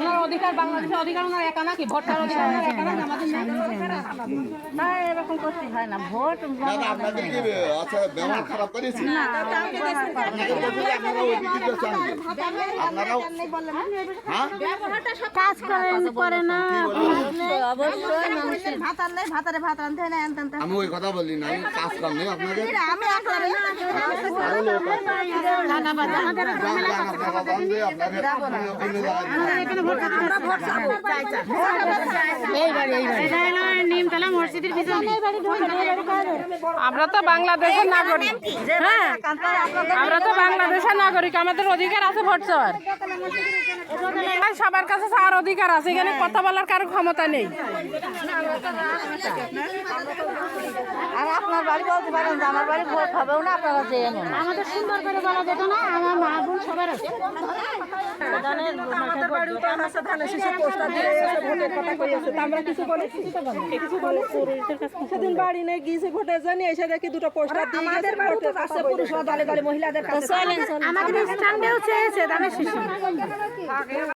ওনার অধিকার, বাংলাদেশের অধিকার ওনার একা নাকি? ভোটটার অধিকার ওনার একা নাকি? আমাদের না, এরকম করতে হয় না। ভোট আপনাদের কি আচ্ছা ব্যবহার খারাপ করেছি? আপনারাও কাজ করে না। অবশ্যই মানুষের ভাত আনলে ভাতারে ভাত আনতে হয় না, আনতে আমি ওই কথা বলি না, আমি কাজ কাম নেই আপনাদের। আমি আপনারে নিমতলা মসজিদের পিছনে। আমরা তো বাংলাদেশের নাগরিক, হ্যাঁ আমরা তো বাংলাদেশের নাগরিক, আমাদের অধিকার আছে ভোট চাওয়ার। সবার কাছে চাওয়ার অধিকার আছে, এখানে কথা বলার কারো ক্ষমতা নেই। আর আপনার বাড়ি বলতে পারেন যে আমার বাড়ি ভোট হবেও না, আপনারা যেয়ে নেন। আমাদের সুন্দর করে বলা যেত না, আমার মা বোন সবার আছে। আমাদের বাড়ি উঠান আছে, ধানের শীষে পোস্টার দিয়ে এসে ভোটের কথা কইছে, তা আমরা কিছু বলেছি? কিছু বলেছি? সেদিন বাড়ি নিয়ে গিয়েছি ভোটে জানি, এসে দেখি দুটো পোস্টার দিয়ে আমাদের বাড়ি তো আছে, পুরুষ দলে দলে মহিলাদের কাছে। আমাদের স্ট্যান্ডেও চেয়েছে ধানের শীষে।